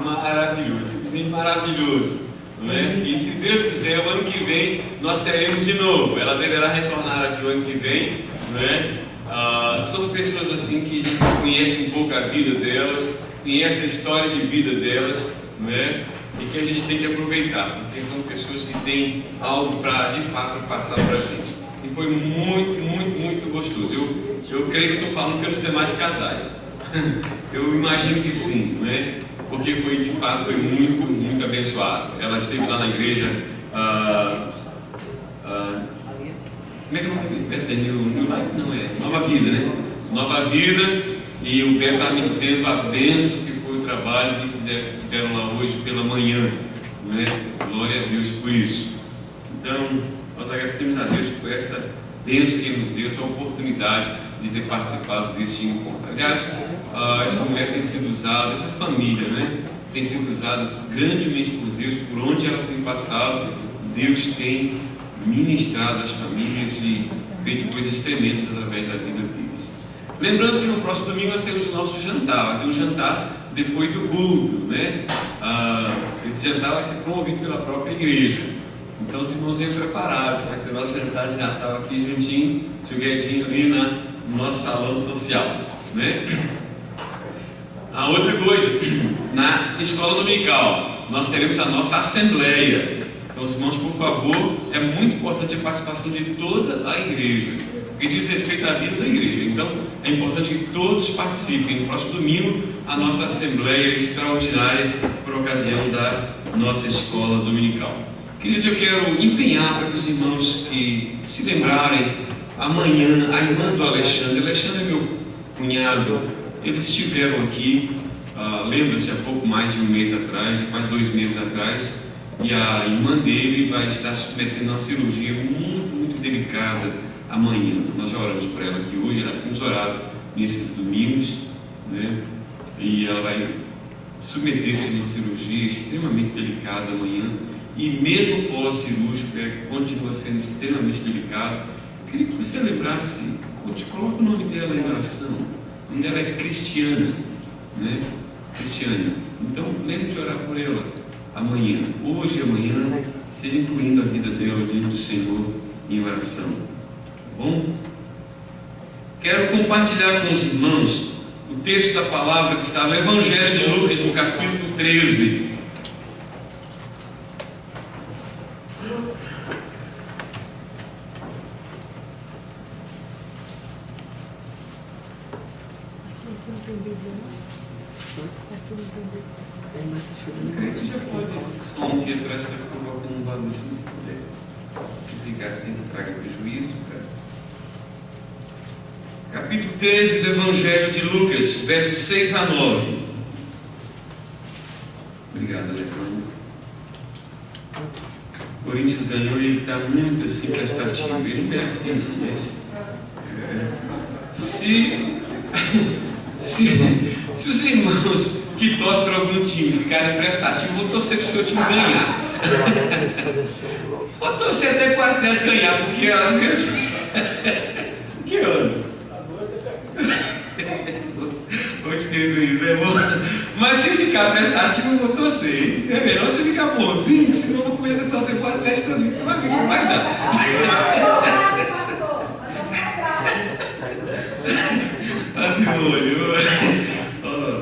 maravilhoso, simplesmente maravilhoso, não é? E se Deus quiser, o ano que vem nós teremos de novo. Ela deverá retornar aqui o ano que vem, não é? São pessoas assim que a gente conhece um pouco a vida delas, conhece a história de vida delas, não é? E que a gente tem que aproveitar, porque são pessoas que têm algo para de fato passar para a gente. E foi muito, muito, muito gostoso. Eu creio que estou falando pelos demais casais. Eu imagino que sim, né? Porque foi de fato muito, muito abençoado. Ela esteve lá na igreja. Como é que é o nome dele? New Life? Não é? Nova Vida, né? Nova Vida. E o Beto está me dizendo a bênção que foi o trabalho que tiveram lá hoje pela manhã, né? Glória a Deus por isso. Então, nós agradecemos a Deus por essa bênção que Ele nos deu, essa oportunidade de ter participado deste encontro. Aliás, essa mulher tem sido usada, essa família, né? Tem sido usada grandemente por Deus, por onde ela tem passado. Deus tem ministrado as famílias e feito coisas tremendas através da vida deles. Lembrando que no próximo domingo nós temos o nosso jantar. Vai ter um jantar depois do culto, né? Esse jantar vai ser promovido pela própria igreja. Então os irmãos venham preparados, vai ser nosso jantar de Natal aqui juntinho, joguedinho ali no nosso salão social, né? A outra coisa, na escola dominical, nós teremos a nossa assembleia. Então, os irmãos, por favor, é muito importante a participação de toda a igreja, porque diz respeito à vida da igreja. Então, é importante que todos participem. No próximo domingo, a nossa assembleia extraordinária por ocasião da nossa escola dominical. Queridos, eu quero empenhar para que os irmãos que se lembrarem, amanhã, a irmã do Alexandre é meu cunhado, eles estiveram aqui, lembra-se, há pouco mais de um mês atrás, quase 2 meses atrás, e a irmã dele vai estar submetendo a uma cirurgia muito, muito delicada amanhã. Nós já oramos por ela aqui hoje, nós temos orado nesses domingos, né? E ela vai submeter-se a uma cirurgia extremamente delicada amanhã. E mesmo pós-cirúrgico, continua sendo extremamente delicado. Eu queria que você lembrasse, coloca o nome dela em oração. O nome dela é Cristiana, né? Cristiana. Então, lembre de orar por ela amanhã. Hoje e amanhã, seja incluindo a vida dela diante do Senhor em oração. Tá bom? Quero compartilhar com os irmãos o texto da palavra que está no Evangelho de Lucas, no capítulo 13. Som que atrás está colocando um barulho, se não puder ficar assim, não traga prejuízo. Capítulo 13 do Evangelho de Lucas, versos 6 a 9. Obrigado, Alejandro. O Corinthians ganhou e ele está muito assim prestativo. Ele não é assim, mas se os irmãos que torcem para algum time ficarem prestativos, vou torcer para o seu time ganhar. Vou torcer até para o Atlético ganhar, porque às vezes. Que ano? Vou esquecer isso, né? Mas se ficar prestativo, eu vou torcer. É melhor você ficar bonzinho, senão eu vou começar a torcer para o Atlético todinho. Você vai ver como vai dar. Assim, olho.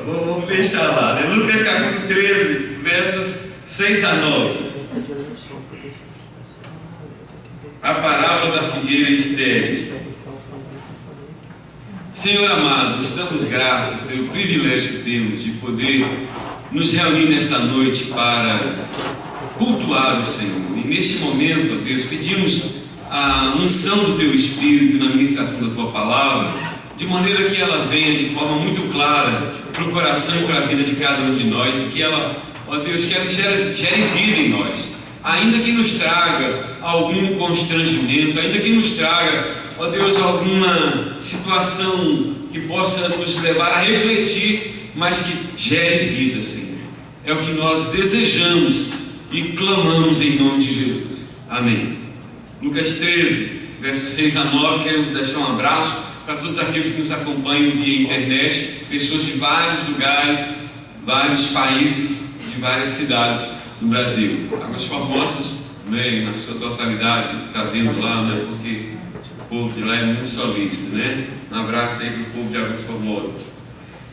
Vamos deixar lá, né? Lucas capítulo 13, versos 6 a 9. A parábola da figueira estéril. Senhor amado, damos graças pelo privilégio que temos de poder nos reunir nesta noite para cultuar o Senhor. E neste momento, ó Deus, pedimos a unção do Teu Espírito na ministração da Tua palavra, de maneira que ela venha de forma muito clara para o coração e para a vida de cada um de nós, e que ela, ó Deus, que ela gere vida em nós, ainda que nos traga algum constrangimento, ainda que nos traga, ó Deus, alguma situação que possa nos levar a refletir, mas que gere vida, Senhor. É o que nós desejamos e clamamos em nome de Jesus. Amém. Lucas 13, versos 6 a 9, queremos deixar um abraço para todos aqueles que nos acompanham via internet, pessoas de vários lugares vários países, de várias cidades do Brasil. Águas Formosas, né, na sua totalidade, está vendo lá, né, porque o povo de lá é muito solista, né? Um abraço aí para o povo de Águas Formosas.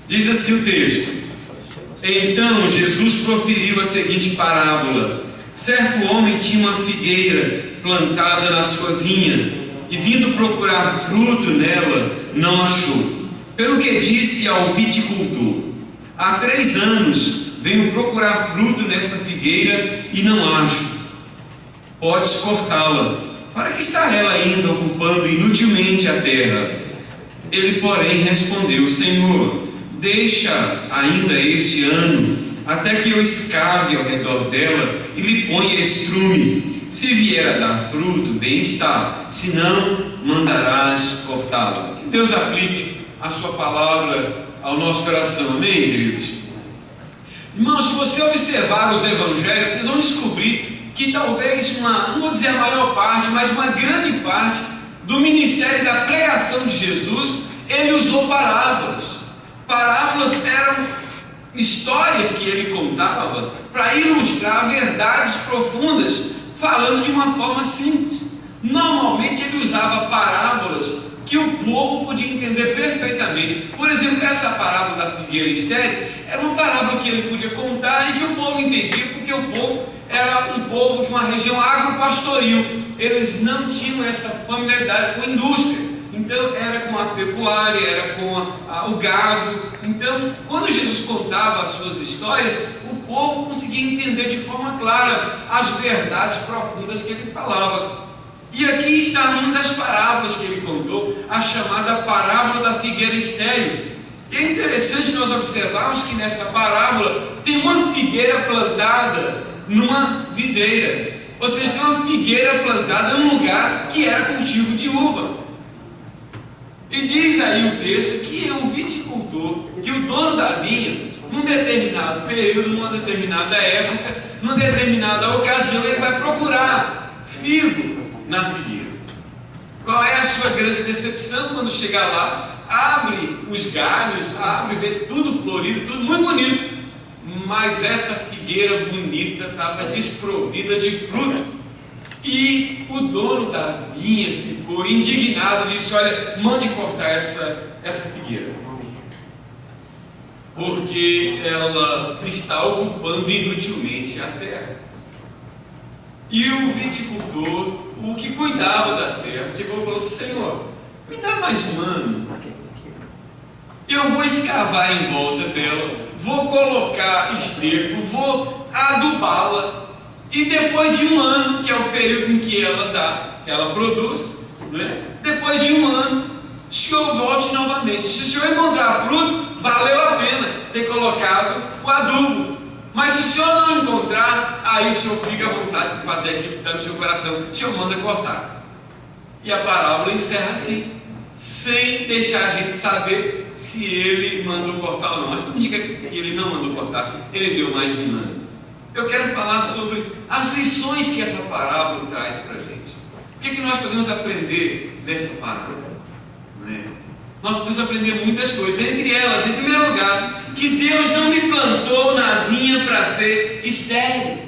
Diz assim o texto: então Jesus proferiu a seguinte parábola: certo homem tinha uma figueira plantada na sua vinha, e vindo procurar fruto nela, não achou. Pelo que disse ao viticultor: há 3 anos venho procurar fruto nesta figueira e não acho. Podes cortá-la. Para que está ela ainda ocupando inutilmente a terra? Ele, porém, respondeu: Senhor, deixa ainda este ano, até que eu escave ao redor dela e lhe ponha estrume. Se vier a dar fruto, bem está, se não, mandarás cortá-la. Que Deus aplique a sua palavra ao nosso coração, amém, queridos? Irmãos, se você observar os evangelhos, vocês vão descobrir que talvez não vou dizer a maior parte, mas uma grande parte do ministério da pregação de Jesus, ele usou parábolas. Parábolas eram histórias que ele contava para ilustrar verdades profundas, falando de uma forma simples. Normalmente ele usava parábolas que o povo podia entender perfeitamente. Por exemplo, essa parábola da figueira estéril era uma parábola que ele podia contar e que o povo entendia, porque o povo era um povo de uma região agropastoril. Eles não tinham essa familiaridade com a indústria. Então era com a pecuária, era com o gado. Então, quando Jesus contava as suas histórias, o povo conseguia entender de forma clara as verdades profundas que ele falava. E aqui está uma das parábolas que ele contou, a chamada parábola da figueira estéril. E é interessante nós observarmos que nesta parábola tem uma figueira plantada numa videira. Ou seja, tem uma figueira plantada num lugar que era cultivo de uva. E diz aí o texto que o viticultor, que o dono da vinha, num determinado período, numa determinada época, numa determinada ocasião, ele vai procurar figo na figueira. Qual é a sua grande decepção quando chegar lá? Abre os galhos, vê tudo florido, tudo muito bonito, mas esta figueira bonita estava desprovida de fruto. E o dono da vinha ficou indignado e disse: olha, mande cortar essa figueira, porque ela está ocupando inutilmente a terra. E o viticultor, o que cuidava da terra, chegou e falou: Senhor, me dá mais um ano, eu vou escavar em volta dela, vou colocar esterco, vou adubá-la, e depois de um ano, que é o período em que ela produz, né? Depois de um ano, o senhor volte novamente. Se o senhor encontrar fruto, valeu a pena ter colocado o adubo. Mas se o senhor não encontrar, aí o senhor fica à vontade de fazer aquilo que está no seu coração, o senhor manda cortar. E a parábola encerra assim, sem deixar a gente saber se ele mandou cortar ou não. Mas tudo indica que ele não mandou cortar, ele deu mais um ano. Eu quero falar sobre as lições que essa parábola traz para a gente. O que nós podemos aprender dessa parábola? Nós podemos aprender muitas coisas, entre elas, em primeiro lugar, que Deus não me plantou na vinha para ser estéril.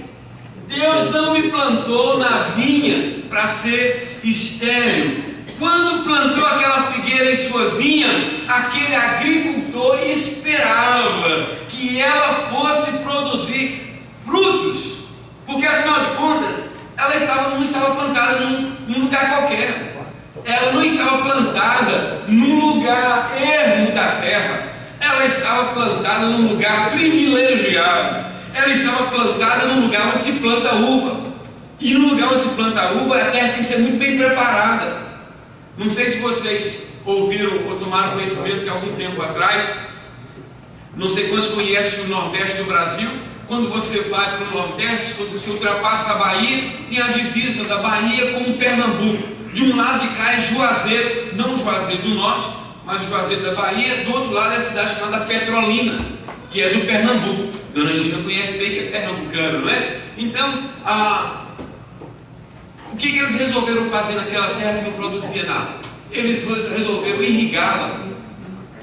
Deus não me plantou na vinha para ser estéril. Quando plantou aquela figueira em sua vinha, aquele agricultor esperava que ela fosse produzir frutos, porque afinal de contas, ela não estava plantada num lugar qualquer. Ela não estava plantada num lugar ermo da terra. Ela estava plantada num lugar privilegiado. Ela estava plantada num lugar onde se planta uva. E no lugar onde se planta uva, a terra tem que ser muito bem preparada. Não sei se vocês ouviram ou tomaram conhecimento que algum tempo atrás, não sei quantos conhecem o Nordeste do Brasil. Quando você vai para o Nordeste, quando você ultrapassa a Bahia, tem a divisa da Bahia com o Pernambuco. De um lado de cá é Juazeiro, não Juazeiro do Norte, mas Juazeiro da Bahia. Do outro lado é a cidade chamada Petrolina, que é do Pernambuco. Dona Gina conhece bem que é pernambucano, não é? Então, o que eles resolveram fazer naquela terra que não produzia nada? Eles resolveram irrigá-la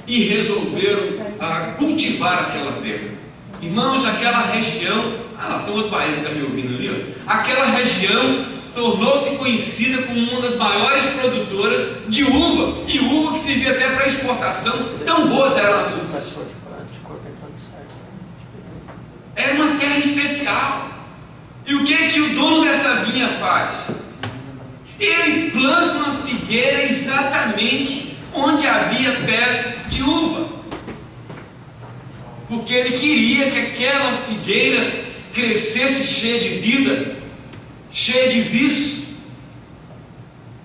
e resolveram cultivar aquela terra. Irmãos, aquela região, lá tem outro baiano que está me ouvindo ali, ó. Aquela região tornou-se conhecida como uma das maiores produtoras de uva, e uva que servia até para exportação, tão boas eram as uvas. Era uma terra especial. E o que é que o dono desta vinha faz? Ele planta uma figueira exatamente onde havia pés de uva, porque ele queria que aquela figueira crescesse cheia de vida, cheia de vício.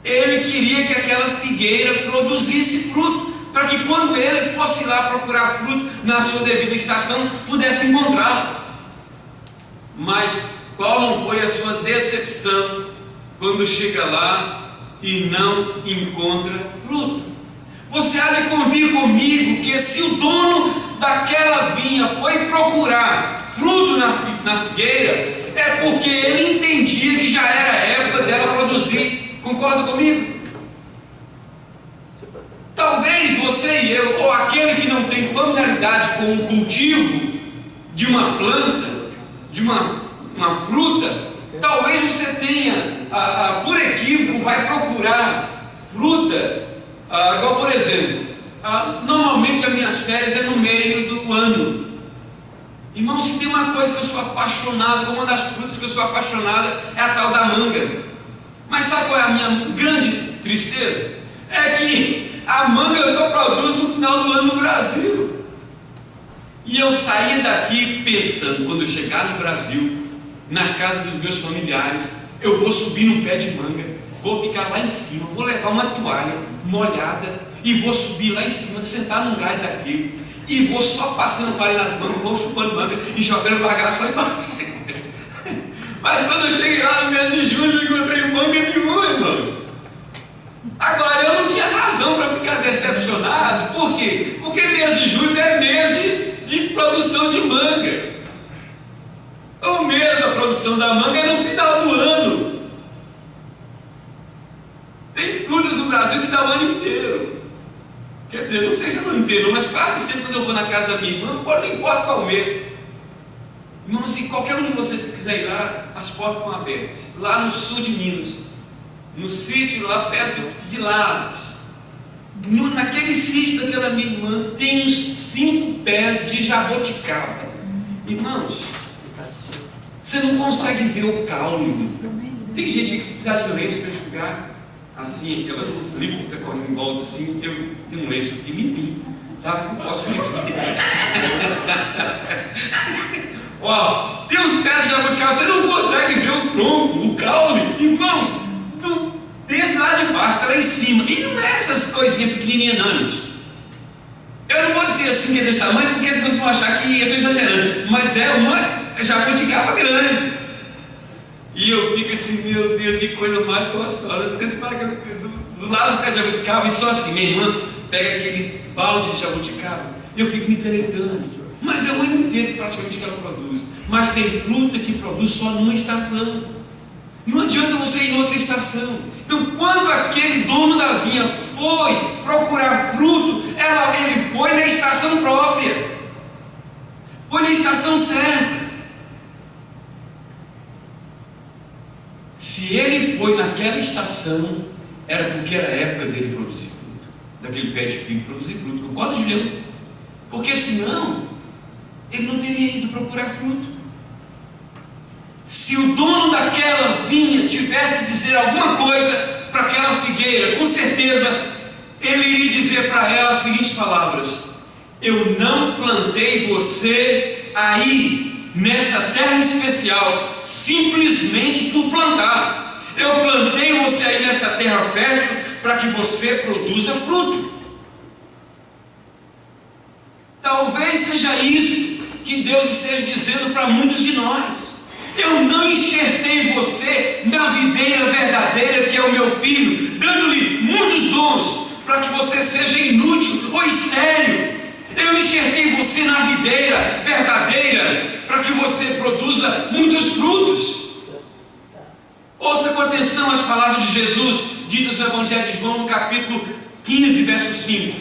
Ele queria que aquela figueira produzisse fruto, para que quando ele fosse lá procurar fruto na sua devida estação, pudesse encontrá-lo. Mas qual não foi a sua decepção quando chega lá e não encontra fruto? Você há de convir comigo que se o dono daquela vinha foi procurar fruto na figueira, é porque ele entendia que já era a época dela produzir. Concorda comigo? Talvez você e eu, ou aquele que não tem familiaridade com o cultivo de uma planta, de uma fruta, talvez você tenha, por equívoco, vai procurar fruta, igual por exemplo, normalmente as minhas férias é no meio do ano. Irmão, se tem uma coisa que eu sou apaixonado, uma das frutas que eu sou apaixonada é a tal da manga. Mas sabe qual é a minha grande tristeza? É que a manga só produz no final do ano no Brasil. E eu saía daqui pensando, quando eu chegar no Brasil, na casa dos meus familiares, eu vou subir num pé de manga, vou ficar lá em cima, vou levar uma toalha molhada e vou subir lá em cima, sentar num galho daquele e vou só passando a toalha nas mangas, vou chupando manga e jogando bagaço lá embaixo. Mas quando eu cheguei lá no mês de julho, não encontrei manga nenhuma, irmãos. Agora, eu não tinha razão para ficar decepcionado. Por quê? Porque mês de julho é mês de produção de manga. O mês da produção da manga é no final do ano. Tem frutas no Brasil que dá o ano inteiro. Quer dizer, não sei se é o ano inteiro, mas quase sempre quando eu vou na casa da minha irmã, não importa qual mês. Irmãos, se qualquer um de vocês que quiser ir lá, as portas estão abertas. Lá no sul de Minas, no sítio lá perto de Lavras, naquele sítio daquela minha irmã, tem uns 5 pés de jabuticaba. Irmãos, você não consegue ver o caule. Tem gente que precisa de lenço para enxugar, assim, aquelas líquidas que correm em volta, assim. Eu tenho um lenço aqui limpinho, tá? Não posso dizer. Ó, tem uns pés de jabuticaba, você não consegue ver o tronco, o caule. Irmãos, desde lá de baixo, está lá em cima. E não é essas coisinhas pequenininhas, não. Eu não vou dizer assim que é desse tamanho, porque vocês vão achar que eu estou exagerando. Mas é uma jabuticaba grande. E eu fico assim, meu Deus, que coisa mais gostosa. Você pega do lado do pé de jabuticaba e só assim, minha irmã pega aquele balde de jabuticaba e eu fico me deleitando. Mas é o ano inteiro que praticamente ela produz. Mas tem fruta que produz só numa estação. Não adianta você ir em outra estação. Então, quando aquele dono da vinha foi procurar fruto, ele foi na estação própria. Foi na estação certa. Se ele foi naquela estação, era porque era a época dele produzir fruto. Daquele pé de figo produzir fruto. Concorda, Juliano? Porque senão, ele não teria ido procurar fruto. Se o dono daquela vinha tivesse que dizer alguma coisa para aquela figueira, com certeza ele iria dizer para ela as seguintes palavras: eu não plantei você aí, nessa terra especial, simplesmente por plantar. Eu plantei você aí nessa terra fértil para que você produza fruto. Talvez seja isso que Deus esteja dizendo para muitos de nós. Eu não enxertei você na videira verdadeira que é o meu filho, dando-lhe muitos dons para que você seja inútil ou estéril. Eu enxertei você na videira verdadeira para que você produza muitos frutos. Ouça com atenção as palavras de Jesus ditas no Evangelho de João, no capítulo 15, verso 5.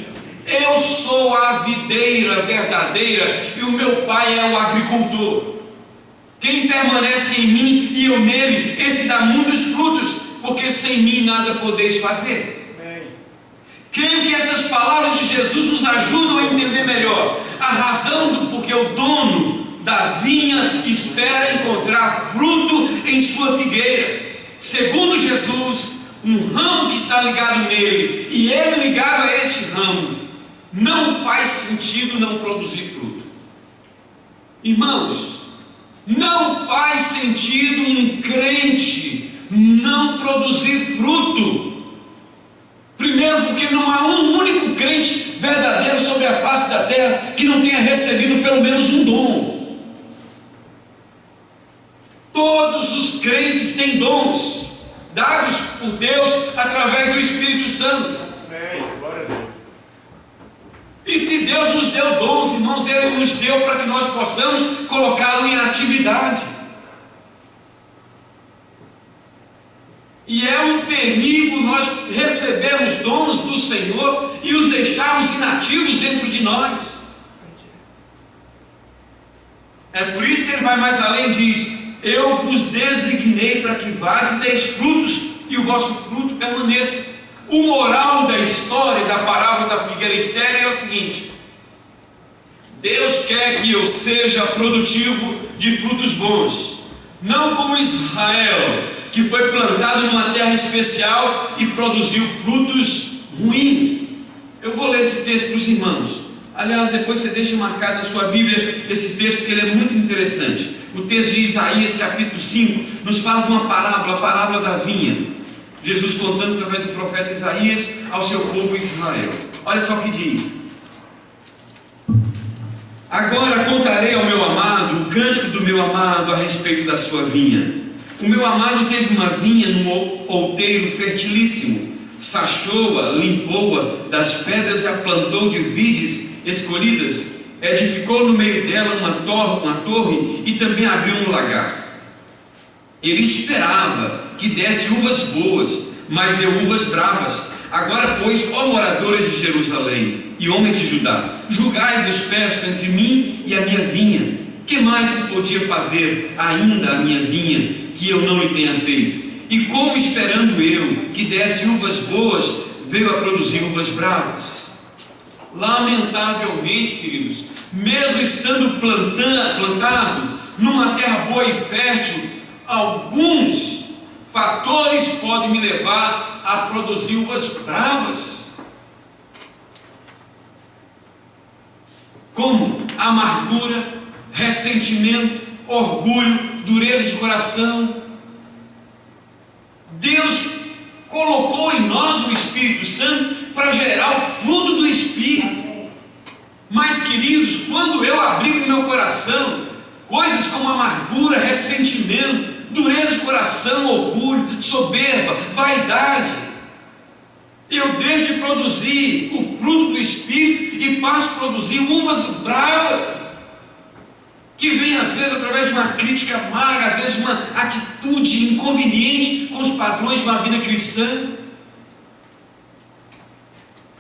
Eu sou a videira verdadeira e o meu pai é o agricultor. Quem permanece em mim e eu nele, esse dá muitos frutos, porque sem mim nada podeis fazer. Creio que essas palavras de Jesus nos ajudam a entender melhor a razão do porquê o dono da vinha espera encontrar fruto em sua figueira. Segundo Jesus, um ramo que está ligado nele e ele ligado a este ramo, não faz sentido não produzir fruto. Irmãos, não faz sentido um crente não produzir fruto. Primeiro, porque não há um único crente verdadeiro sobre a face da terra que não tenha recebido pelo menos um dom. Todos os crentes têm dons dados por Deus através do Espírito Santo. E se Deus nos deu dons, irmãos, Ele nos deu para que nós possamos colocá-lo em atividade. E é um perigo nós recebermos dons do Senhor e os deixarmos inativos dentro de nós. É por isso que ele vai mais além e diz: eu vos designei para que vades e deis frutos, e o vosso fruto permaneça. O moral da história, da parábola da figueira estéril é o seguinte: Deus quer que eu seja produtivo de frutos bons, não como Israel, que foi plantado numa terra especial e produziu frutos ruins. Eu vou ler esse texto para os irmãos. Aliás, depois você deixa marcado na sua Bíblia esse texto, porque ele é muito interessante. O texto de Isaías, capítulo 5, nos fala de uma parábola, a parábola da vinha. Jesus contando através do profeta Isaías ao seu povo Israel. Olha só o que diz: agora contarei ao meu amado o cântico do meu amado a respeito da sua vinha. O meu amado teve uma vinha num outeiro fertilíssimo, sachou-a, limpou-a das pedras e a plantou de vides escolhidas, edificou no meio dela uma torre e também abriu um lagar. Ele esperava que desse uvas boas, mas deu uvas bravas. Agora, pois, ó moradores de Jerusalém e homens de Judá, julgai e disperso entre mim e a minha vinha. Que mais se podia fazer ainda a minha vinha que eu não lhe tenha feito? E como, esperando eu que desse uvas boas, veio a produzir uvas bravas? Lamentavelmente, queridos, mesmo estando plantado numa terra boa e fértil, alguns fatores podem me levar a produzir uvas bravas, como amargura, ressentimento, orgulho, dureza de coração. Deus colocou em nós o Espírito Santo para gerar o fruto do Espírito. Mas, queridos, quando eu abrigo meu coração coisas como amargura, ressentimento, dureza de coração, orgulho, soberba, vaidade, eu deixo de produzir o fruto do Espírito e passo a produzir uvas bravas, que vem às vezes através de uma crítica amarga, às vezes de uma atitude inconveniente com os padrões de uma vida cristã.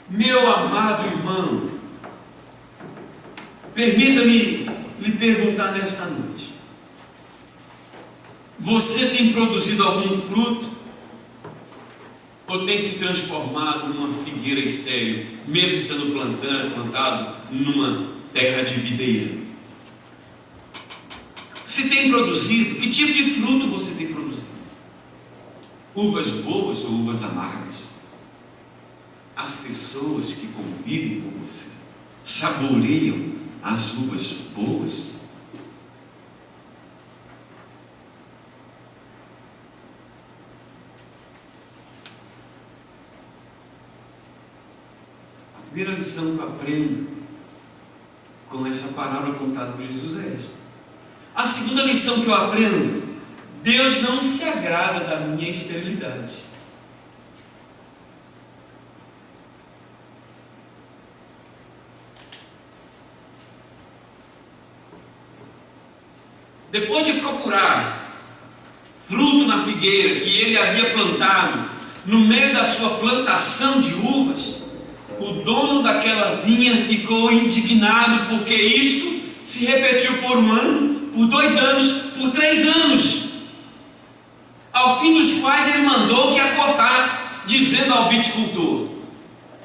Meu amado irmão, permita-me lhe perguntar nesta noite: você tem produzido algum fruto? Ou tem se transformado numa figueira estéril, mesmo estando plantado numa terra de videira? Se tem produzido, que tipo de fruto você tem produzido? Uvas boas ou uvas amargas? As pessoas que convivem com você saboreiam as uvas boas? A primeira lição que eu aprendo com essa parábola contada por Jesus é esta. A segunda lição que eu aprendo: Deus não se agrada da minha esterilidade. Depois de procurar fruto na figueira que ele havia plantado no meio da sua plantação de uvas, o dono daquela vinha ficou indignado, porque isto se repetiu por 1 ano, por 2 anos, por 3 anos, ao fim dos quais ele mandou que a cortasse, dizendo ao viticultor: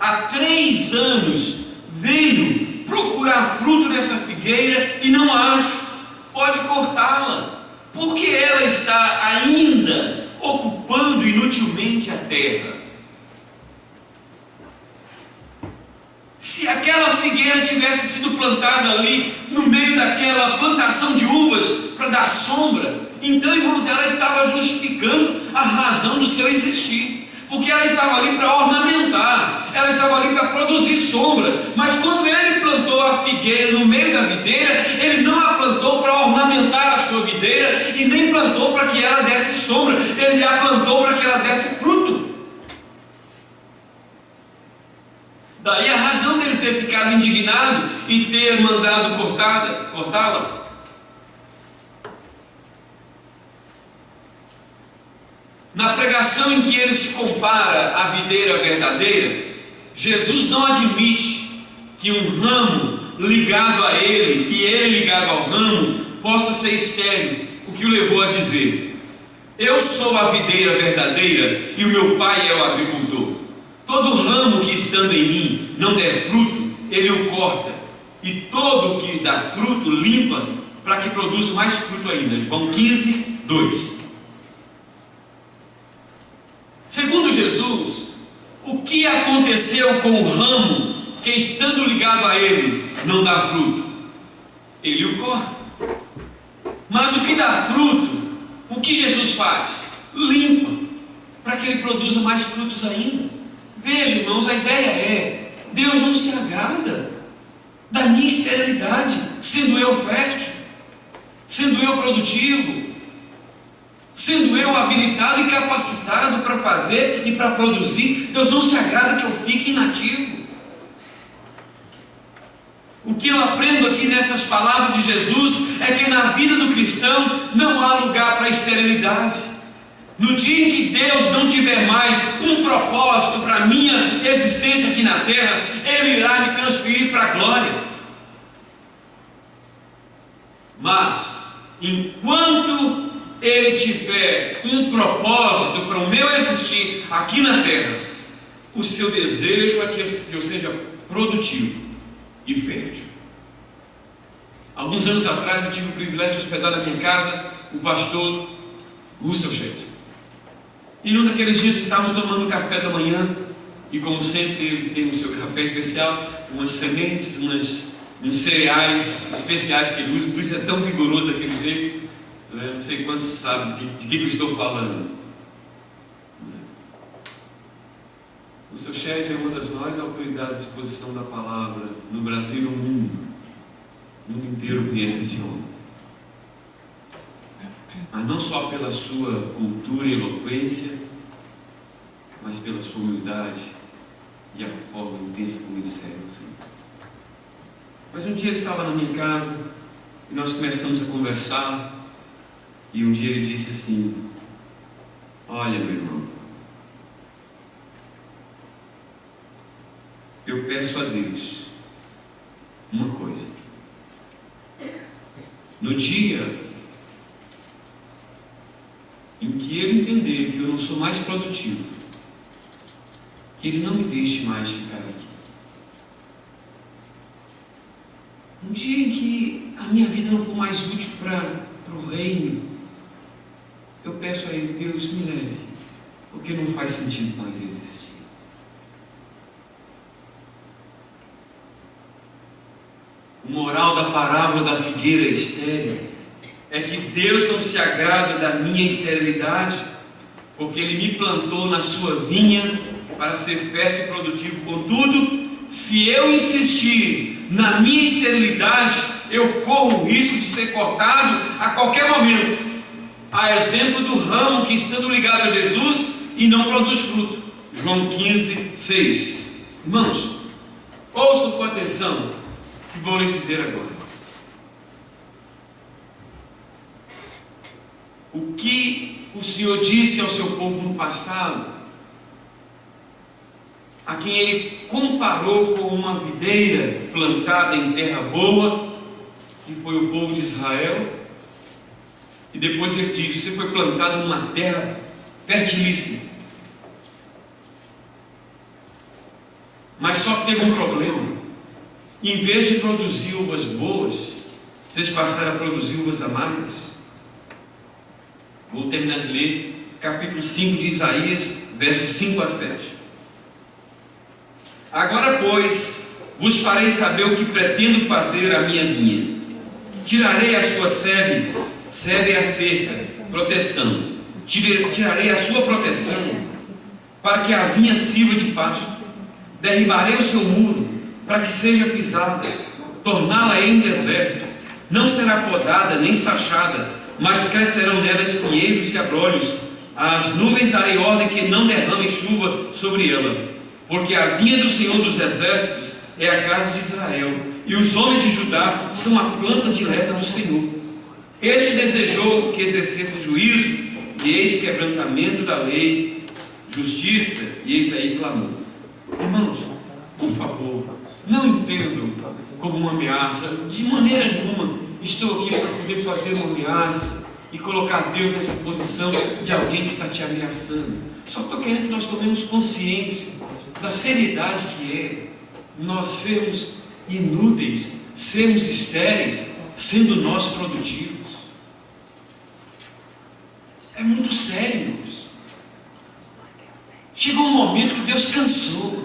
há 3 anos venho procurar fruto dessa figueira e não acho, pode cortá-la, porque ela está ainda ocupando inutilmente a terra. Se aquela figueira tivesse sido plantada ali, no meio daquela plantação de uvas, para dar sombra, então, irmãos, ela estava justificando a razão do seu existir, porque ela estava ali para ornamentar, ela estava ali para produzir sombra. Mas quando ele plantou a figueira no meio da videira, ele não a plantou para ornamentar a sua videira, e nem plantou para que ela desse sombra, ele a plantou para que ela desse fruto. Daí a razão dele ter ficado indignado e ter mandado cortá-la. Na pregação em que ele se compara à videira verdadeira, Jesus não admite que um ramo ligado a ele e ele ligado ao ramo possa ser estéril, o que o levou a dizer: eu sou a videira verdadeira e o meu pai é o agricultor. Todo ramo que estando em mim não der fruto, ele o corta, e todo o que dá fruto limpa, para que produza mais fruto ainda. João 15, 2. Segundo Jesus, o que aconteceu com o ramo que, estando ligado a ele, não dá fruto? Ele o corta. Mas o que dá fruto, o que Jesus faz? Limpa, para que ele produza mais frutos ainda. Veja, irmãos, a ideia é: Deus não se agrada da minha esterilidade, sendo eu fértil, sendo eu produtivo, sendo eu habilitado e capacitado para fazer e para produzir. Deus não se agrada que eu fique inativo. O que eu aprendo aqui nessas palavras de Jesus é que na vida do cristão não há lugar para a esterilidade. No dia em que Deus não tiver mais um propósito para a minha existência aqui na terra, Ele irá me transferir para a glória. Mas, enquanto Ele tiver um propósito para o meu existir aqui na terra, o seu desejo é que eu seja produtivo e fértil. Alguns anos atrás eu tive o privilégio de hospedar na minha casa o pastor Russell Shedd. E num daqueles dias estávamos tomando café da manhã, e como sempre ele tem o seu café especial, umas sementes, uns cereais especiais que ele usa, por isso é tão vigoroso daquele jeito, né? Não sei quantos sabem de que eu estou falando. O seu Shedd é uma das maiores autoridades de exposição da palavra no Brasil e no mundo. O mundo inteiro conhece esse homem. Mas não só pela sua cultura e eloquência, mas pela sua humildade e a forma intensa como ele serve o Senhor. Mas um dia ele estava na minha casa e nós começamos a conversar, e um dia ele disse assim: olha, meu irmão, eu peço a Deus uma coisa: no dia em que ele entender que eu não sou mais produtivo, que ele não me deixe mais ficar aqui. Um dia em que a minha vida não for mais útil para o reino, eu peço a ele: Deus, me leve, porque não faz sentido mais existir. O moral da parábola da figueira estéril é que Deus não se agrada da minha esterilidade, porque Ele me plantou na sua vinha para ser fértil e produtivo. Contudo, se eu insistir na minha esterilidade, eu corro o risco de ser cortado a qualquer momento. A exemplo do ramo que, estando ligado a Jesus, e não produz fruto. João 15, 6. Irmãos, ouçam com atenção o que vou lhes dizer agora. O que o Senhor disse ao seu povo no passado, a quem ele comparou com uma videira plantada em terra boa, que foi o povo de Israel. E depois ele diz: você foi plantado numa terra fertilíssima. Mas só que teve um problema. Em vez de produzir uvas boas, vocês passaram a produzir uvas amargas. Vou terminar de ler capítulo 5 de Isaías, versos 5 a 7. Agora, pois, vos farei saber o que pretendo fazer à minha vinha. Tirarei a sua sebe é a cerca, proteção. Tirarei a sua proteção, para que a vinha sirva de pasto. Derribarei o seu muro, para que seja pisada, torná-la em deserto. Não será podada nem sachada, mas crescerão nela espinheiros e abrolhos. Às nuvens darei ordem que não derramem chuva sobre ela, porque a vinha do Senhor dos Exércitos é a casa de Israel, e os homens de Judá são a planta direta do Senhor. Este desejou que exercesse juízo, e eis quebrantamento da lei, justiça, e eis aí clamor. Irmãos, por favor, não entendam como uma ameaça. De maneira nenhuma estou aqui para poder fazer uma ameaça e colocar Deus nessa posição de alguém que está te ameaçando. Só estou querendo que nós tomemos consciência da seriedade que é nós sermos inúteis, sermos estéreis, sendo nós produtivos. É muito sério, irmãos. Chegou um momento que Deus cansou.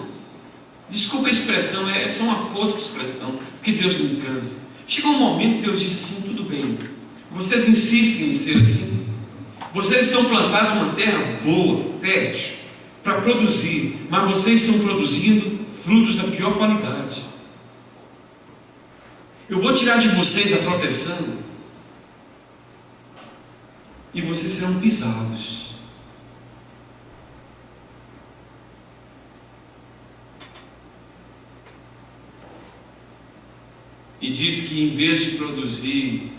Desculpa a expressão, é só uma força de expressão, porque Deus não cansa. Chegou um momento que Deus disse assim: tudo bem, vocês insistem em ser assim, vocês estão plantados numa terra boa, fértil, para produzir, mas vocês estão produzindo frutos da pior qualidade. Eu vou tirar de vocês a proteção, e vocês serão pisados. E diz que em vez de produzir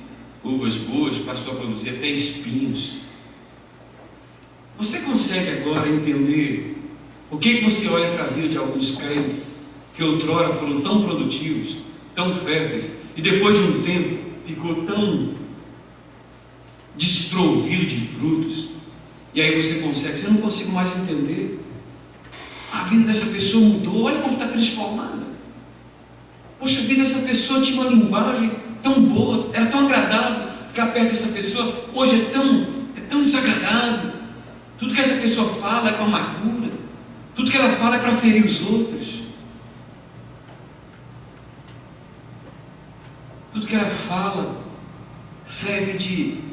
uvas boas, passou a produzir até espinhos. Você consegue agora entender o que você olha para a vida de alguns crentes que outrora foram tão produtivos, tão férteis, e depois de um tempo ficou tão desprovido de frutos? E aí você consegue dizer: eu não consigo mais entender. A vida dessa pessoa mudou, olha como está transformada. Poxa vida, essa pessoa tinha uma linguagem tão boa, era tão agradável ficar perto dessa pessoa. Hoje é tão desagradável. Tudo que essa pessoa fala é com amargura. Tudo que ela fala é para ferir os outros. Tudo que ela fala serve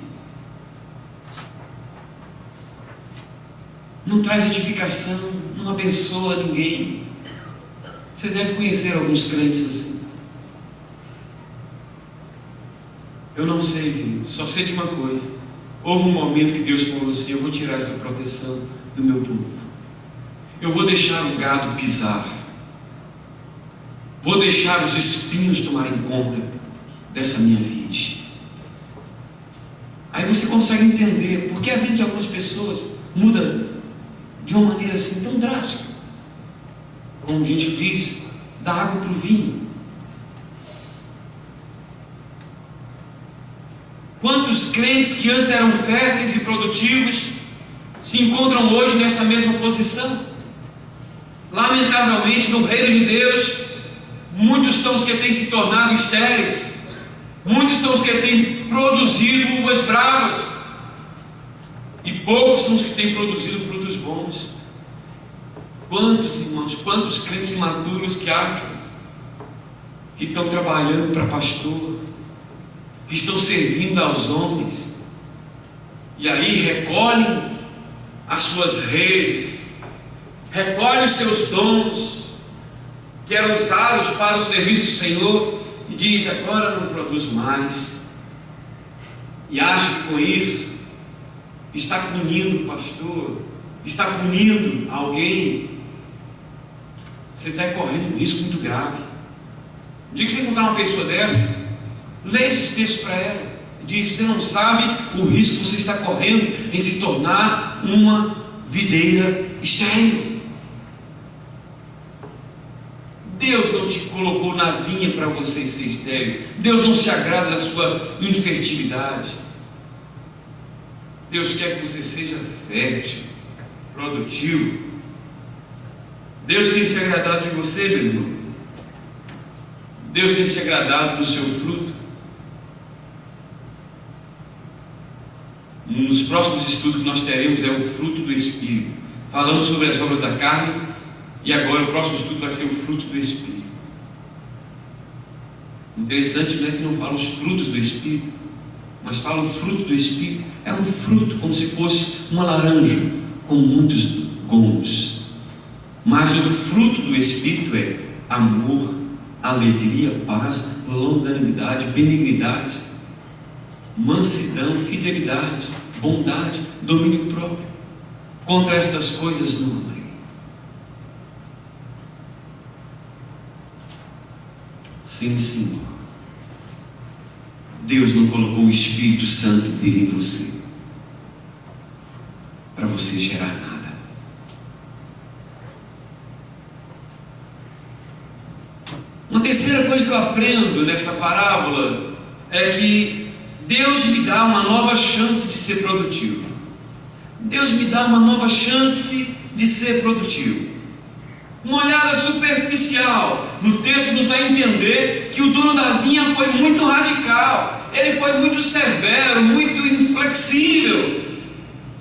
não traz edificação, não abençoa ninguém. Você deve conhecer alguns crentes assim. Eu não sei, filho, só sei de uma coisa: houve um momento que Deus falou assim: eu vou tirar essa proteção do meu povo, eu vou deixar o gado pisar, vou deixar os espinhos tomarem conta dessa minha vide. Aí você consegue entender porque a vida de algumas pessoas muda de uma maneira assim tão drástica. Como a gente diz, da água para o vinho. Quantos crentes que antes eram férteis e produtivos se encontram hoje nessa mesma posição? Lamentavelmente, no reino de Deus, muitos são os que têm se tornado estéreis, muitos são os que têm produzido uvas bravas, e poucos são os que têm produzido frutos bons. Quantos irmãos, quantos crentes imaturos que acham que estão trabalhando para pastor, que estão servindo aos homens, e aí recolhem as suas redes, recolhem os seus dons, que eram usados para o serviço do Senhor, e diz: agora não produzo mais, e acha que com isso está punindo o pastor, está punindo alguém. Você está correndo um risco muito grave. No dia que você encontrar uma pessoa dessa, lê esses textos para ela e diz: você não sabe o risco que você está correndo em se tornar uma videira estéril. Deus não te colocou na vinha para você ser estéril. Deus não se agrada da sua infertilidade. Deus quer que você seja fértil, produtivo. Deus tem se agradado de você, meu irmão. Deus tem se agradado do seu fruto. Um dos próximos estudos que nós teremos é o fruto do Espírito. Falamos sobre as obras da carne, e agora o próximo estudo vai ser o fruto do Espírito. Interessante, né, que não fala os frutos do Espírito, mas fala o fruto do Espírito. É um fruto como se fosse uma laranja com muitos gomos. Mas o fruto do Espírito é amor, alegria, paz, longanimidade, benignidade, mansidão, fidelidade, bondade, domínio próprio. Contra estas coisas não há lei. Sim, Senhor. Deus não colocou o Espírito Santo dele em você para você gerar nada. Uma terceira coisa que eu aprendo nessa parábola é que Deus me dá uma nova chance de ser produtivo. Deus me dá uma nova chance de ser produtivo. Uma olhada superficial no texto nos dá a entender que o dono da vinha foi muito radical. Ele foi muito severo, muito inflexível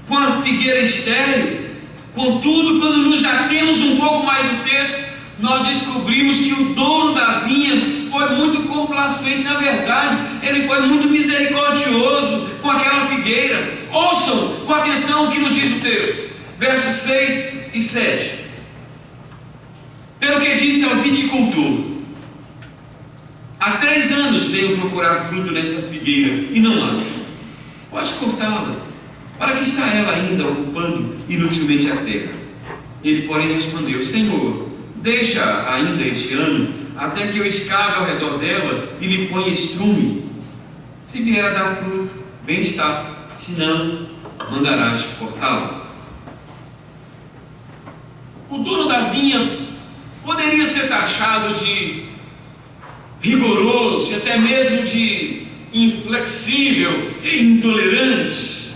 com a figueira estéril. Contudo, quando nos atemos um pouco mais do texto, nós descobrimos que o dono da vinha foi muito complacente. Na verdade, ele foi muito misericordioso com aquela figueira. Ouçam com atenção o que nos diz o texto, versos 6 e 7. Pelo que disse ao viticultor: há 3 anos venho procurar fruto nesta figueira e não há. Pode cortá-la. Para que está ela ainda ocupando inutilmente a terra? Ele, porém, respondeu: Senhor, deixa ainda este ano, até que eu escave ao redor dela e lhe ponha estrume. Se vier a dar fruto, bem está. Se não, mandarás cortá-la. O dono da vinha poderia ser taxado de rigoroso e até mesmo de inflexível e intolerante.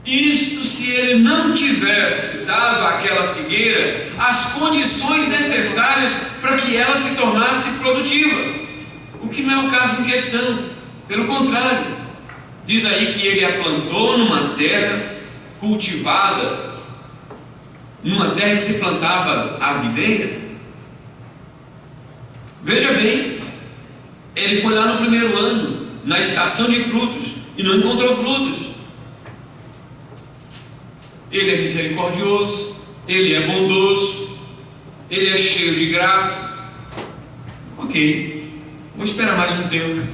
Isto se ele não tivesse dado àquela figueira as condições necessárias para que ela se tornasse produtiva, o que não é o caso em questão. Pelo contrário, diz aí que ele a plantou numa terra cultivada, numa terra que se plantava a videira. Veja bem, ele foi lá no primeiro ano, na estação de frutos, e não encontrou frutos. Ele é misericordioso, ele é bondoso, ele é cheio de graça. Ok, vou esperar mais um tempo.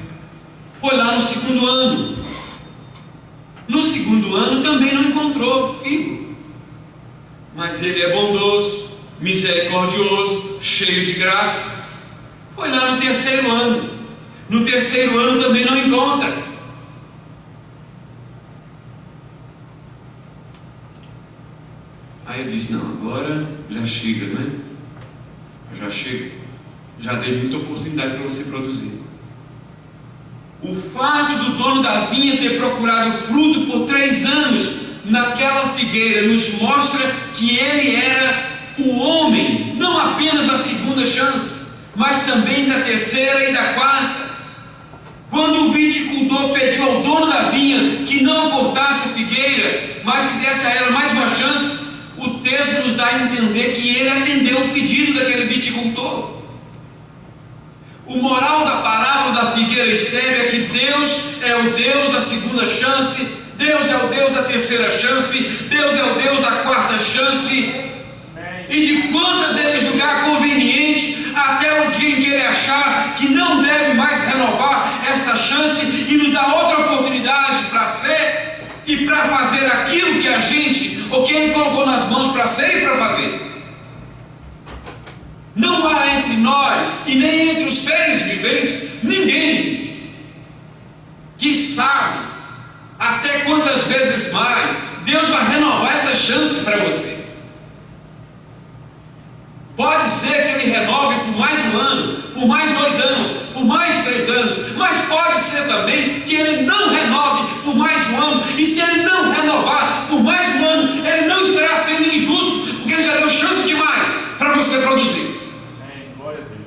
Foi lá no segundo ano. No segundo ano também não encontrou figo. Mas ele é bondoso, misericordioso, cheio de graça. Foi lá no terceiro ano. No terceiro ano também não encontra. Aí ele diz: não, agora já chega, né? Já chega. Já dei muita oportunidade para você produzir. O fato do dono da vinha ter procurado fruto por 3 anos naquela figueira nos mostra que ele era o homem, não apenas da segunda chance, mas também da terceira e da quarta. Quando o viticultor pediu ao dono da vinha que não cortasse a figueira, mas que desse a ela mais uma chance, o texto nos dá a entender que ele atendeu o pedido daquele viticultor. O moral da parábola da figueira estéril é que Deus é o Deus da segunda chance, Deus é o Deus da terceira chance, Deus é o Deus da quarta chance, e de quantas ele julgar conveniente, até o dia em que ele achar que não deve mais renovar esta chance e nos dar outra oportunidade para ser e para fazer aquilo que a gente, ou que ele colocou nas mãos para ser e para fazer. Não há entre nós e nem entre os seres viventes ninguém que sabe até quantas vezes mais Deus vai renovar essa chance para você. Pode ser que Ele renove por mais um ano, por mais 2 anos, por mais 3 anos, mas pode ser também que Ele não renove por mais um ano, e se Ele não renovar por mais um ano, Ele não estará sendo injusto, porque Ele já deu chance demais para você produzir. Amém. Glória a Deus.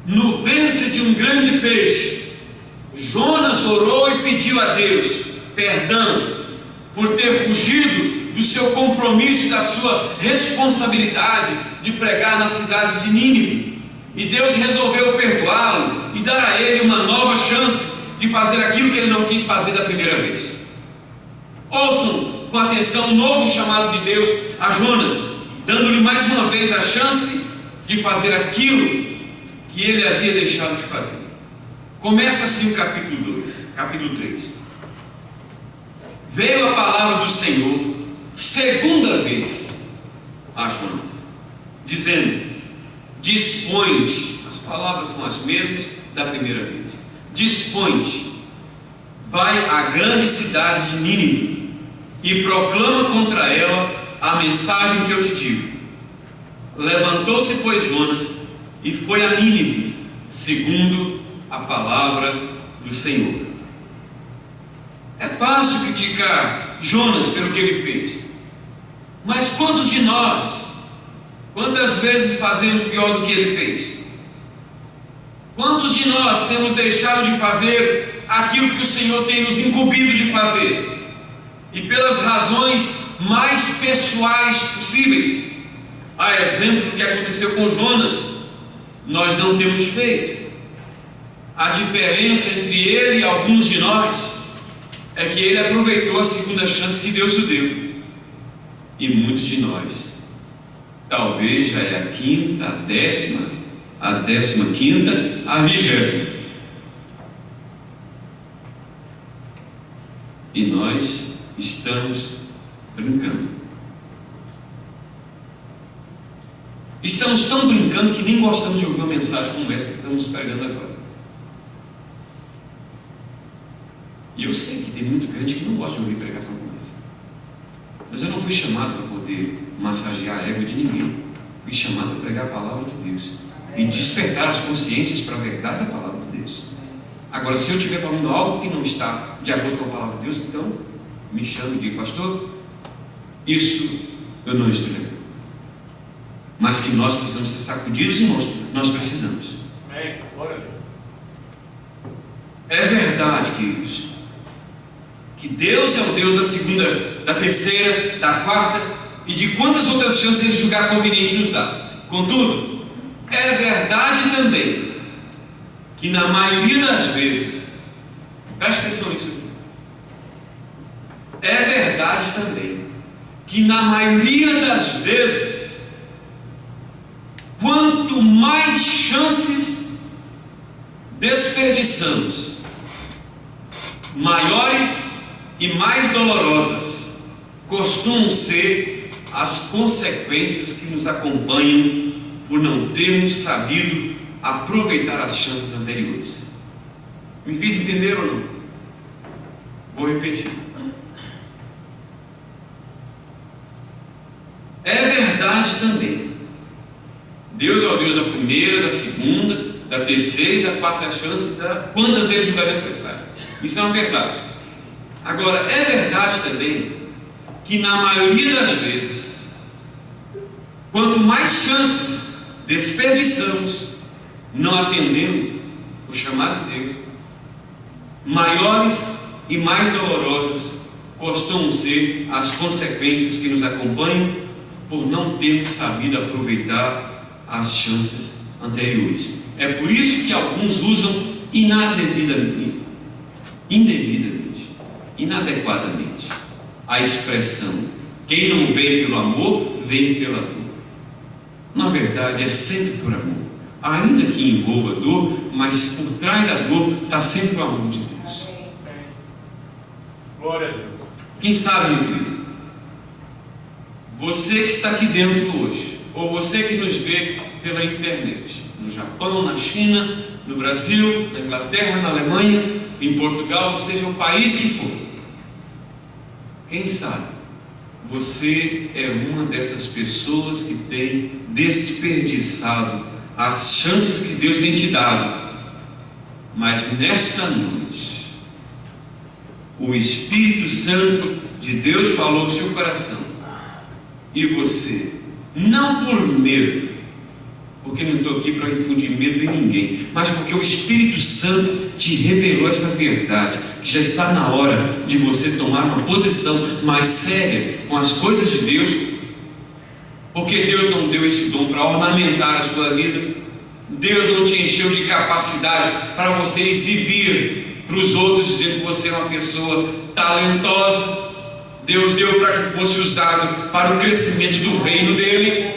No ventre de um grande peixe, Jonas orou e pediu a Deus perdão por ter fugido do seu compromisso e da sua responsabilidade de pregar na cidade de Nínive. E Deus resolveu perdoá-lo e dar a ele uma nova chance de fazer aquilo que ele não quis fazer da primeira vez. Ouçam com atenção o novo chamado de Deus a Jonas, dando-lhe mais uma vez a chance de fazer aquilo que ele havia deixado de fazer. Começa assim o capítulo 3. Veio a palavra do Senhor segunda vez a Jonas, dizendo: dispõe-te. As palavras são as mesmas da primeira vez. Dispõe-te, vai à grande cidade de Nínive e proclama contra ela a mensagem que eu te digo. Levantou-se, pois, Jonas e foi a Nínive, segundo a palavra do Senhor. É fácil criticar Jonas pelo que ele fez, mas quantos de nós, quantas vezes fazemos pior do que ele fez? Quantos de nós temos deixado de fazer aquilo que o Senhor tem nos incumbido de fazer, e pelas razões mais pessoais possíveis, a exemplo do que aconteceu com Jonas, nós não temos feito? A diferença entre ele e alguns de nós é que ele aproveitou a segunda chance que Deus o deu, e muitos de nós, talvez já é a quinta, a décima, a 15ª, a 20ª, e nós estamos brincando. Estamos tão brincando que nem gostamos de ouvir uma mensagem como essa que estamos pregando agora. E eu sei que tem muito crente que não gosta de ouvir pregação como essa. Mas eu não fui chamado para poder massagear a ego de ninguém. Fui chamado para pregar a palavra de Deus e despertar as consciências para a verdade da palavra de Deus. Agora, se eu estiver falando algo que não está de acordo com a palavra de Deus, então me chame e diga: pastor, isso eu não estou lendo. Mas que nós precisamos ser sacudidos, irmãos, nós precisamos. É verdade, queridos, que Deus é o Deus da segunda, da terceira, da quarta e de quantas outras chances Ele julgar conveniente nos dá. Contudo, é verdade também que na maioria das vezes, preste atenção nisso aqui, é verdade também que na maioria das vezes, quanto mais chances desperdiçamos, maiores e mais dolorosas costumam ser as consequências que nos acompanham por não termos sabido aproveitar as chances anteriores. Me fiz entender ou não? Vou repetir. É verdade também, Deus é o Deus da primeira, da segunda, da terceira e da quarta chance, quantas Ele julgar necessário. Isso é uma verdade. Agora, é verdade também que na maioria das vezes, quanto mais chances desperdiçamos não atendendo o chamado de Deus, maiores e mais dolorosas costumam ser as consequências que nos acompanham por não termos sabido aproveitar as chances anteriores. É por isso que alguns usam inadequadamente a expressão: quem não vem pelo amor, vem pela dor. Na verdade, é sempre por amor, ainda que envolva dor, mas por trás da dor está sempre o amor de Deus. Glória a Deus. Quem sabe, meu querido, você que está aqui dentro hoje, ou você que nos vê pela internet, no Japão, na China, no Brasil, na Inglaterra, na Alemanha, em Portugal, seja o país que for, Quem sabe você é uma dessas pessoas que tem desperdiçado as chances que Deus tem te dado, mas nesta noite o Espírito Santo de Deus falou no seu coração, e você, não por medo, porque não estou aqui para infundir medo em ninguém, mas porque o Espírito Santo te revelou esta verdade, que já está na hora de você tomar uma posição mais séria com as coisas de Deus, porque Deus não deu esse dom para ornamentar a sua vida, Deus não te encheu de capacidade para você exibir para os outros, dizendo que você é uma pessoa talentosa. Deus deu para que fosse usado para o crescimento do reino dele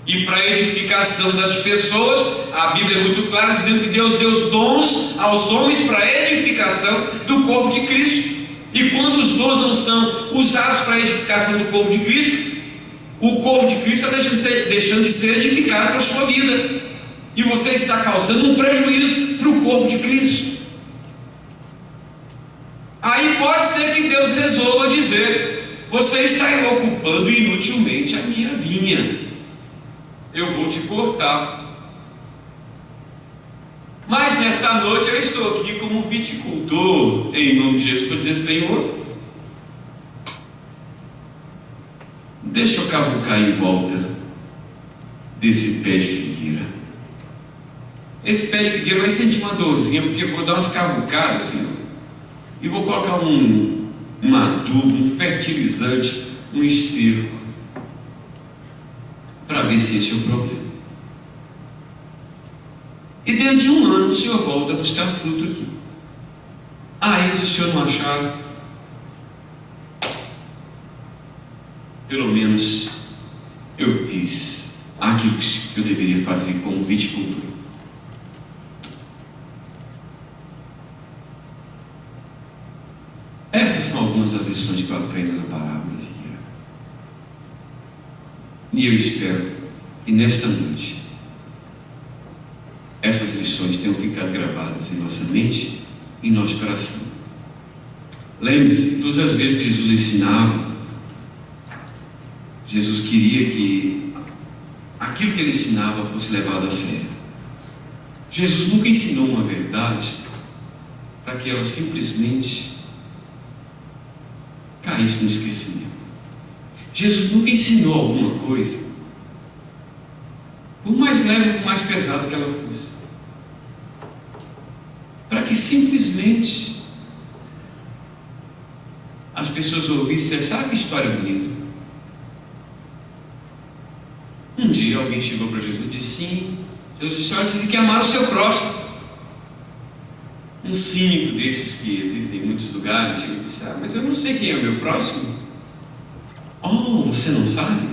e para a edificação das pessoas. A Bíblia é muito clara, dizendo que Deus deu os dons aos homens para a edificação do corpo de Cristo. E quando os dons não são usados para a edificação do corpo de Cristo, o corpo de Cristo está deixando de ser edificado para a sua vida, e você está causando um prejuízo para o corpo de Cristo. Aí pode ser que Deus resolva dizer: você está ocupando inutilmente a minha vinha, eu vou te cortar. Mas nesta noite eu estou aqui como viticultor, em nome de Jesus, para dizer: Senhor, deixa eu cavucar em volta desse pé de figueira. Esse pé de figueira vai sentir uma dorzinha, porque eu vou dar umas cavucadas, Senhor, e vou colocar um adubo, um fertilizante, um esterco, para ver se esse é o problema. E dentro de um ano o Senhor volta a buscar fruto aqui. Aí, se o Senhor não achar, pelo menos eu fiz aquilo que eu deveria fazer como viticultor. Essas são algumas das lições que eu aprendo na parábola de figueira. E eu espero que nesta noite essas lições tenham ficado gravadas em nossa mente e em nosso coração. Lembre-se, todas as vezes que Jesus ensinava, Jesus queria que aquilo que ele ensinava fosse levado a sério. Jesus nunca ensinou uma verdade para que ela simplesmente caísse no esquecimento. Jesus nunca ensinou alguma coisa, por mais leve, por mais pesado que ela fosse, para que simplesmente as pessoas ouvissem: sabe que história bonita. Um dia alguém chegou para Jesus e disse: sim. Jesus disse: olha, você tem que amar o seu próximo. Um cínico desses que existem em muitos lugares chegou e disse: mas eu não sei quem é o meu próximo. Oh, você não sabe?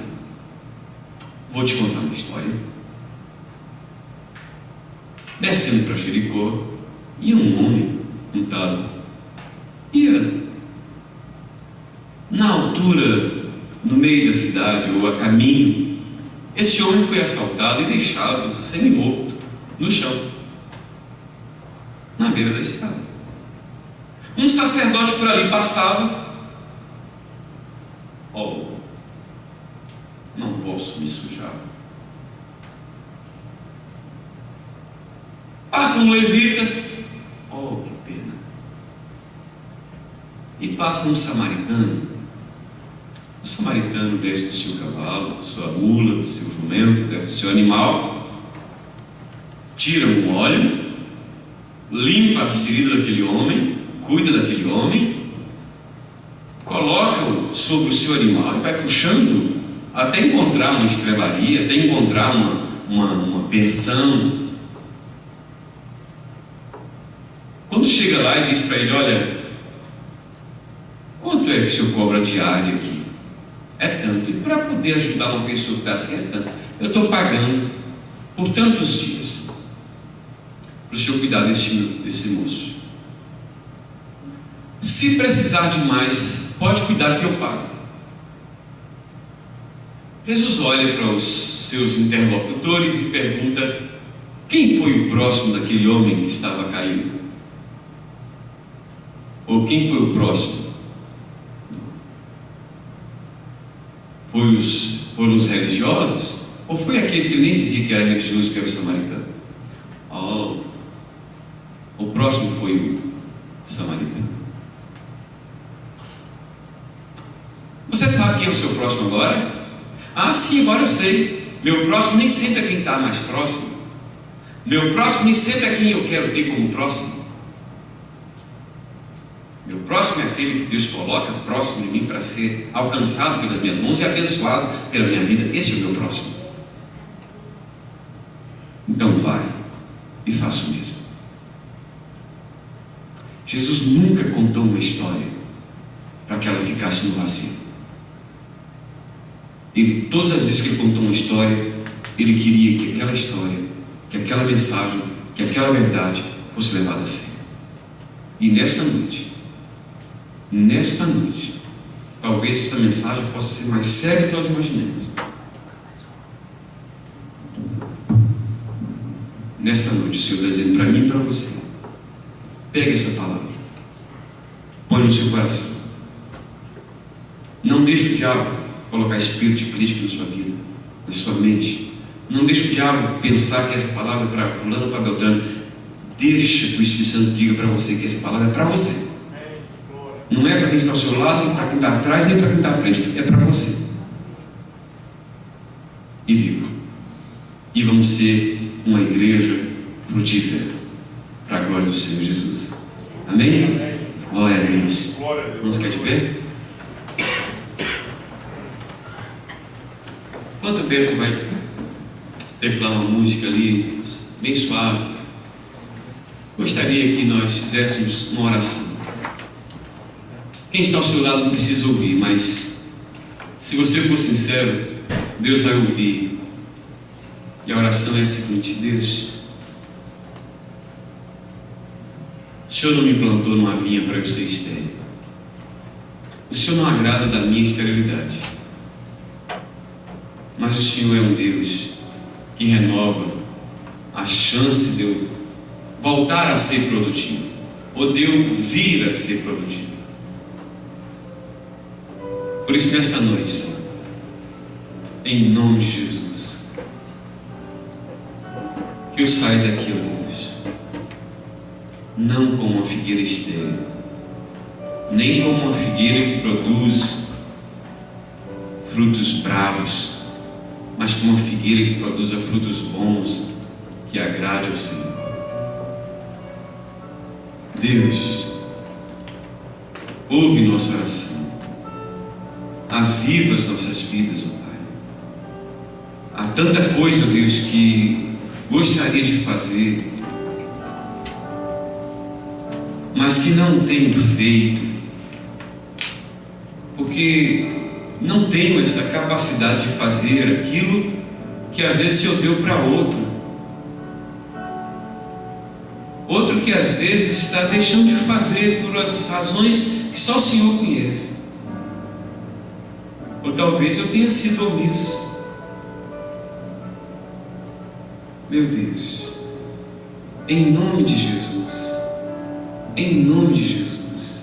Vou te contar uma história. Descendo para Jericó, ia um homem montado, ia na altura, no meio da cidade ou a caminho. Este homem foi assaltado e deixado semi-morto no chão, na beira da estrada. Um sacerdote por ali passava. Oh, não posso me sujar. Passa um levita. Oh, que pena. E passa um samaritano. O samaritano desce do seu cavalo, da sua mula, do seu jumento, desce do seu animal, tira um óleo, limpa as feridas daquele homem, cuida daquele homem, coloca-o sobre o seu animal e vai puxando até encontrar uma estrebaria, até encontrar uma pensão. Quando chega lá e diz para ele: olha, quanto é que o senhor cobra diária aqui? É tanto. E para poder ajudar uma pessoa que está assim, é tanto. Eu estou pagando por tantos dias para o senhor cuidar desse moço. Se precisar de mais, pode cuidar que eu pago. Jesus olha para os seus interlocutores e pergunta: quem foi o próximo daquele homem que estava caído? Ou quem foi o próximo Foram os religiosos? Ou foi aquele que nem dizia que era religioso, que era o samaritano? O próximo foi o samaritano. Você sabe quem é o seu próximo agora? Sim, agora eu sei. Meu próximo nem sempre é quem está mais próximo. Meu próximo nem sempre é quem eu quero ter como próximo. Meu próximo é aquele que Deus coloca próximo de mim para ser alcançado pelas minhas mãos e abençoado pela minha vida. Esse é o meu próximo. Então vai e faça o mesmo. Jesus nunca contou uma história para que ela ficasse no vazio. Todas as vezes que ele contou uma história, ele queria que aquela história, que aquela mensagem, que aquela verdade fosse levada a sério. E nesta noite, talvez essa mensagem possa ser mais séria do que nós imaginamos. Nessa noite, o Senhor está dizendo para mim e para você: pegue essa palavra, põe no seu coração. Não deixe o diabo colocar espírito de crítica na sua vida, na sua mente. Não deixe o diabo pensar que essa palavra é para fulano ou para Beltrano. Deixa que o Espírito Santo diga para você que essa palavra é para você. Não é para quem está ao seu lado, nem para quem está atrás, nem para quem está à frente. É para você. E viva. E vamos ser uma igreja frutífera para a glória do Senhor Jesus. Amém? Glória a Deus. Vamos ficar de pé? Enquanto o Beto vai templar uma música ali, bem suave, gostaria que nós fizéssemos uma oração. Quem está ao seu lado não precisa ouvir, mas se você for sincero, Deus vai ouvir. E a oração é a seguinte: Deus, o Senhor não me plantou numa vinha para eu ser estéril. O Senhor não agrada da minha esterilidade. Mas o Senhor é um Deus que renova a chance de eu voltar a ser produtivo, ou de eu vir a ser produtivo. Por isso, nessa noite, Senhor, em nome de Jesus, que eu saia daqui, ó Deus, não como uma figueira estéril, nem como uma figueira que produz frutos bravos, mas como uma figueira que produza frutos bons, que agrade ao Senhor. Deus, ouve nossa oração, aviva as nossas vidas, ó Pai. Há tanta coisa, Deus, que gostaria de fazer, mas que não tenho feito, porque não tenho essa capacidade de fazer aquilo que às vezes o Senhor deu para outro que às vezes está deixando de fazer por as razões que só o Senhor conhece. Ou talvez eu tenha sido omisso. Meu Deus, em nome de Jesus, em nome de Jesus,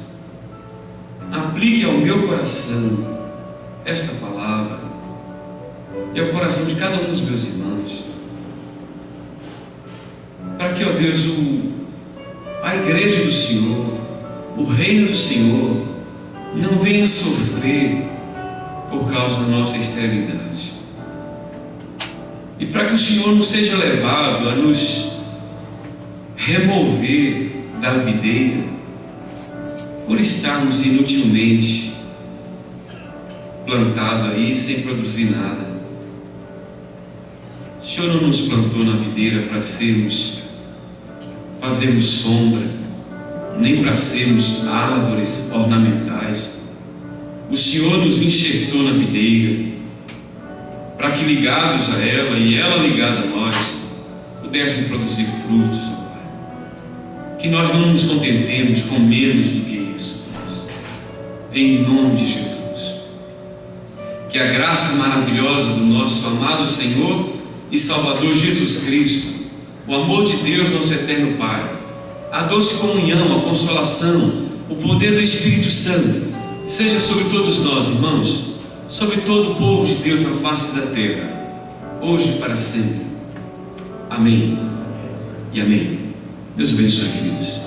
aplique ao meu coração esta palavra e ao coração de cada um dos meus irmãos, para que, ó Deus, a igreja do Senhor, o reino do Senhor, não venha sofrer por causa da nossa esterilidade, e para que o Senhor não seja levado a nos remover da videira por estarmos inutilmente plantado aí sem produzir nada. O Senhor não nos plantou na videira para fazermos sombra, nem para sermos árvores ornamentais. O Senhor nos enxertou na videira para que, ligados a ela e ela ligada a nós, pudéssemos produzir frutos, ó Pai. Que nós não nos contentemos com menos do que isso, Deus. Em nome de Jesus. Que a graça maravilhosa do nosso amado Senhor e Salvador Jesus Cristo, o amor de Deus, nosso eterno Pai, a doce comunhão, a consolação, o poder do Espírito Santo, seja sobre todos nós, irmãos, sobre todo o povo de Deus na face da terra, hoje e para sempre. Amém e amém. Deus abençoe, queridos.